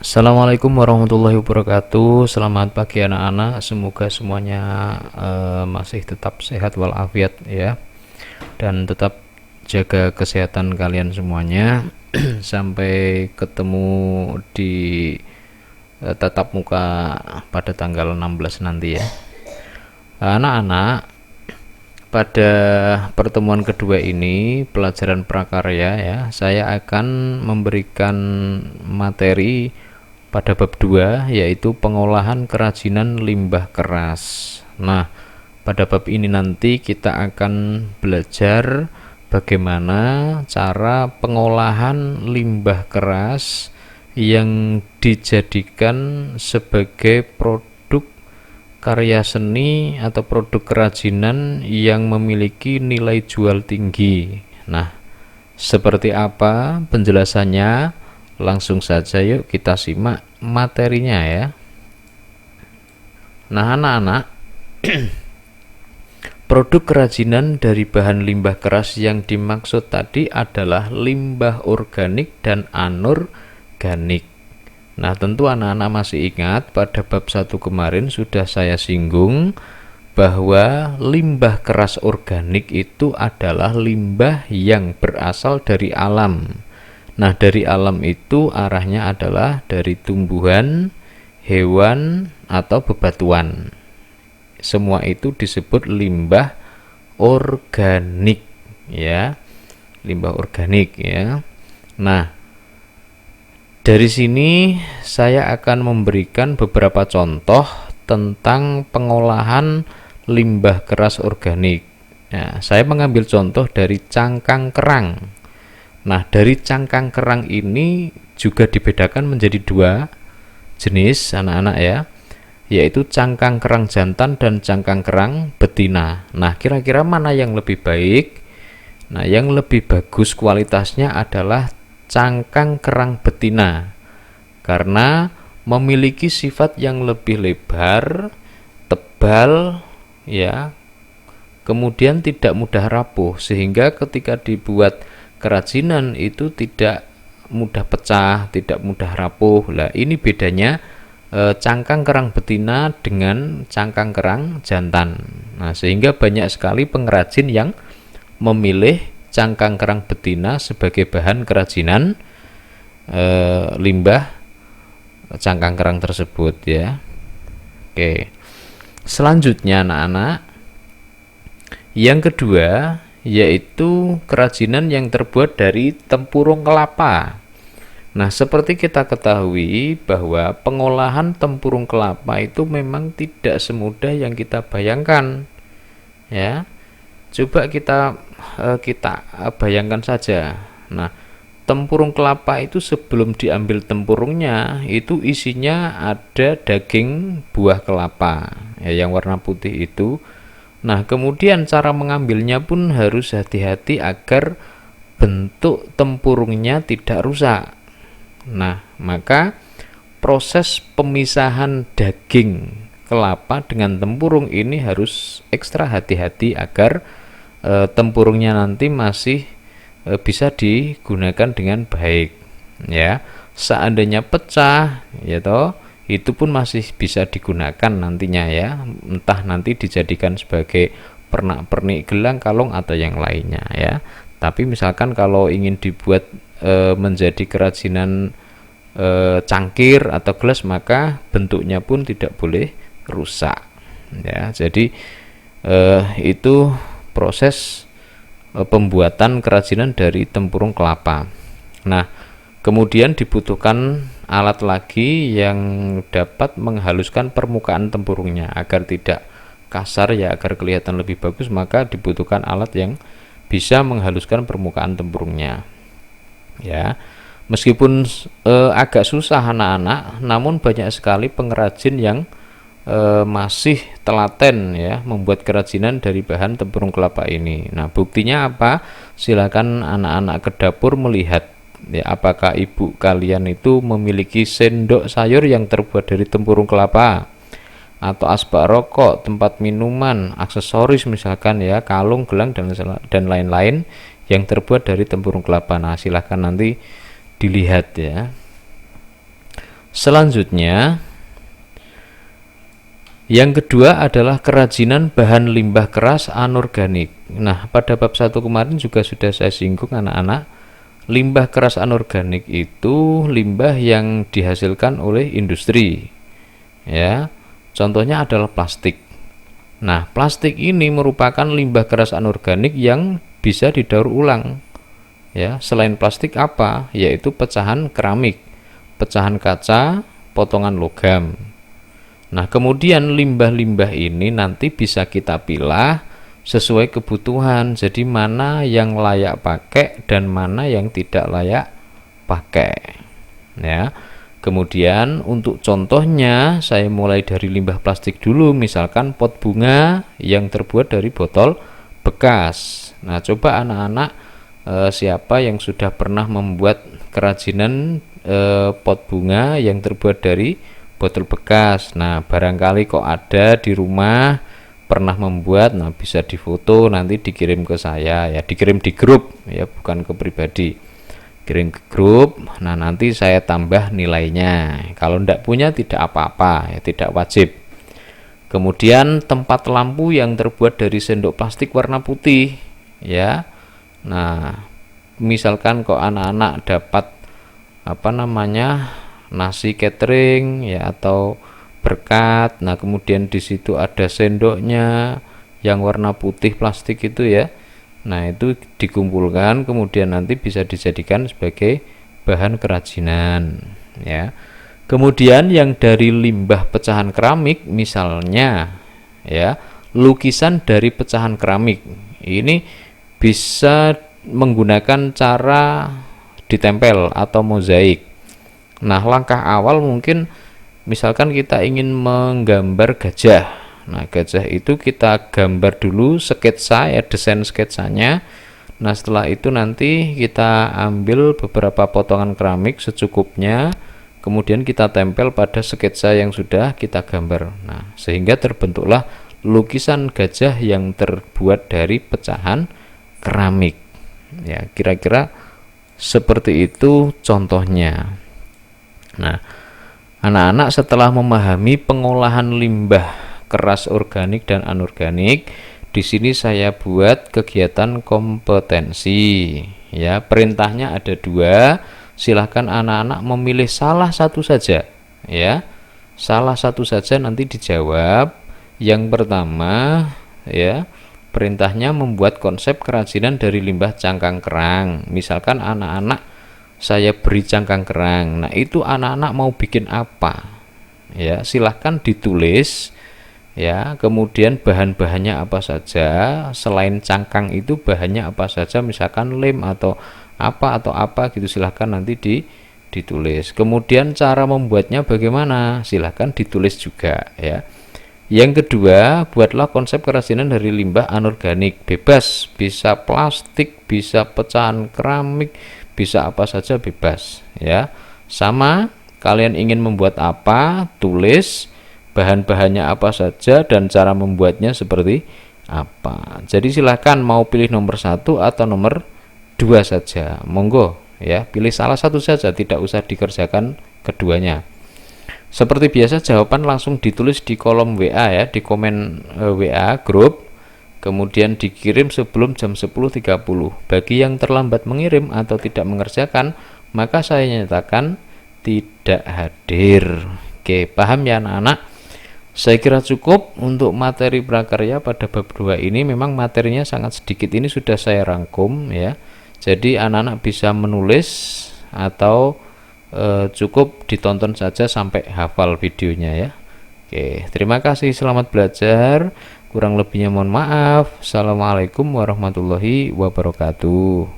Assalamualaikum warahmatullahi wabarakatuh. Selamat pagi anak-anak. Semoga semuanya masih tetap sehat walafiat ya, dan tetap jaga kesehatan kalian semuanya. Sampai ketemu di tatap muka pada tanggal 16 nanti ya. Anak-anak, pada pertemuan kedua ini pelajaran prakarya ya, saya akan memberikan materi pada bab 2, yaitu pengolahan kerajinan limbah keras. Nah, pada bab ini nanti kita akan belajar bagaimana cara pengolahan limbah keras yang dijadikan sebagai produk karya seni atau produk kerajinan yang memiliki nilai jual tinggi. Nah, seperti apa penjelasannya? Langsung saja yuk kita simak materinya ya. Nah anak-anak, produk kerajinan dari bahan limbah keras yang dimaksud tadi adalah limbah organik dan anorganik. Nah tentu anak-anak masih ingat pada bab 1 kemarin sudah saya singgung bahwa limbah keras organik itu adalah limbah yang berasal dari alam. Nah, dari alam itu arahnya adalah dari tumbuhan, hewan, atau bebatuan. Semua itu disebut limbah organik ya. Limbah organik ya. Nah, dari sini saya akan memberikan beberapa contoh tentang pengolahan limbah keras organik. Nah, saya mengambil contoh dari cangkang kerang. Nah, dari cangkang kerang ini juga dibedakan menjadi 2 jenis anak-anak ya, yaitu cangkang kerang jantan dan cangkang kerang betina. Nah, kira-kira mana yang lebih baik? Nah, yang lebih bagus kualitasnya adalah cangkang kerang betina, karena memiliki sifat yang lebih lebar, tebal ya, kemudian tidak mudah rapuh, sehingga ketika dibuat kerajinan itu tidak mudah pecah, tidak mudah rapuh. Lah ini bedanya cangkang kerang betina dengan cangkang kerang jantan. Nah, sehingga banyak sekali pengrajin yang memilih cangkang kerang betina sebagai bahan kerajinan limbah cangkang kerang tersebut ya. Oke. Selanjutnya anak-anak, yang kedua yaitu kerajinan yang terbuat dari tempurung kelapa. Nah, seperti kita ketahui bahwa pengolahan tempurung kelapa itu memang tidak semudah yang kita bayangkan ya. Coba kita bayangkan saja. Nah, tempurung kelapa itu sebelum diambil tempurungnya itu isinya ada daging buah kelapa ya, yang warna putih itu. Nah, kemudian cara mengambilnya pun harus hati-hati agar bentuk tempurungnya tidak rusak. Nah, maka proses pemisahan daging kelapa dengan tempurung ini harus ekstra hati-hati agar tempurungnya nanti masih bisa digunakan dengan baik ya. Seandainya pecah ya toh, itu pun masih bisa digunakan nantinya ya, entah nanti dijadikan sebagai pernak-pernik gelang, kalung, atau yang lainnya ya. Tapi misalkan kalau ingin dibuat menjadi kerajinan cangkir atau gelas, maka bentuknya pun tidak boleh rusak ya. Jadi itu proses pembuatan kerajinan dari tempurung kelapa. Nah, kemudian dibutuhkan alat lagi yang dapat menghaluskan permukaan tempurungnya agar tidak kasar ya, agar kelihatan lebih bagus, maka dibutuhkan alat yang bisa menghaluskan permukaan tempurungnya ya. Meskipun agak susah anak-anak, namun banyak sekali pengrajin yang masih telaten ya membuat kerajinan dari bahan tempurung kelapa ini. Nah, buktinya apa? Silakan anak-anak ke dapur melihat ya, apakah ibu kalian itu memiliki sendok sayur yang terbuat dari tempurung kelapa, atau asbak rokok, tempat minuman, aksesoris misalkan ya, kalung, gelang, dan lain-lain yang terbuat dari tempurung kelapa. Nah, silahkan nanti dilihat ya. Selanjutnya, yang kedua adalah kerajinan bahan limbah keras anorganik. Nah, pada bab 1 kemarin juga sudah saya singgung anak-anak. Limbah keras anorganik itu limbah yang dihasilkan oleh industri. Ya. Contohnya adalah plastik. Nah, plastik ini merupakan limbah keras anorganik yang bisa didaur ulang. Ya, selain plastik apa? Yaitu pecahan keramik, pecahan kaca, potongan logam. Nah, kemudian limbah-limbah ini nanti bisa kita pilah sesuai kebutuhan. Jadi mana yang layak pakai dan mana yang tidak layak pakai. Ya. Kemudian untuk contohnya saya mulai dari limbah plastik dulu, misalkan pot bunga yang terbuat dari botol bekas. Nah, coba anak-anak siapa yang sudah pernah membuat kerajinan pot bunga yang terbuat dari botol bekas. Nah, barangkali kok ada di rumah pernah membuat, nah bisa difoto nanti dikirim ke saya ya, dikirim di grup ya, bukan ke pribadi, kirim ke grup. Nah, nanti saya tambah nilainya. Kalau tidak punya tidak apa-apa ya, tidak wajib. Kemudian tempat lampu yang terbuat dari sendok plastik warna putih ya. Nah, misalkan kok anak-anak dapat nasi catering ya atau berkat. Nah, kemudian di situ ada sendoknya yang warna putih plastik itu ya. Nah, itu dikumpulkan kemudian nanti bisa dijadikan sebagai bahan kerajinan ya. Kemudian yang dari limbah pecahan keramik misalnya ya, lukisan dari pecahan keramik. Ini bisa menggunakan cara ditempel atau mozaik. Nah, langkah awal mungkin misalkan kita ingin menggambar gajah. Nah, gajah itu kita gambar dulu sketsa ya, desain sketsanya. Nah, setelah itu nanti kita ambil beberapa potongan keramik secukupnya, kemudian kita tempel pada sketsa yang sudah kita gambar. Nah, sehingga terbentuklah lukisan gajah yang terbuat dari pecahan keramik. Ya, kira-kira seperti itu contohnya. Nah, anak-anak setelah memahami pengolahan limbah keras organik dan anorganik, di sini saya buat kegiatan kompetensi. Ya, perintahnya ada 2. Silahkan anak-anak memilih salah satu saja. Ya, salah satu saja nanti dijawab. Yang pertama, ya, perintahnya membuat konsep kerajinan dari limbah cangkang kerang. Misalkan anak-anak saya beri cangkang kerang. Nah, itu anak-anak mau bikin apa? Ya, silahkan ditulis ya. Kemudian bahan-bahannya apa saja, selain cangkang itu bahannya apa saja, misalkan lem atau apa gitu, silahkan nanti ditulis. Kemudian cara membuatnya bagaimana? Silahkan ditulis juga ya. Yang kedua, buatlah konsep kerajinan dari limbah anorganik, bebas, bisa plastik, bisa pecahan keramik, bisa apa saja, bebas ya. Sama, kalian ingin membuat apa, tulis bahan-bahannya apa saja dan cara membuatnya seperti apa. Jadi silahkan mau pilih nomor 1 atau nomor 2 saja, monggo ya, pilih salah satu saja, tidak usah dikerjakan keduanya. Seperti biasa, jawaban langsung ditulis di kolom WA ya, di komen WA grup, kemudian dikirim sebelum jam 10.30. Bagi yang terlambat mengirim atau tidak mengerjakan, maka saya nyatakan tidak hadir. Oke, paham ya anak-anak? Saya kira cukup untuk materi prakarya pada bab 2 ini. Memang materinya sangat sedikit, ini sudah saya rangkum ya. Jadi anak-anak bisa menulis atau cukup ditonton saja sampai hafal videonya ya. Oke, terima kasih, selamat belajar. Kurang lebihnya mohon maaf. Assalamualaikum warahmatullahi wabarakatuh.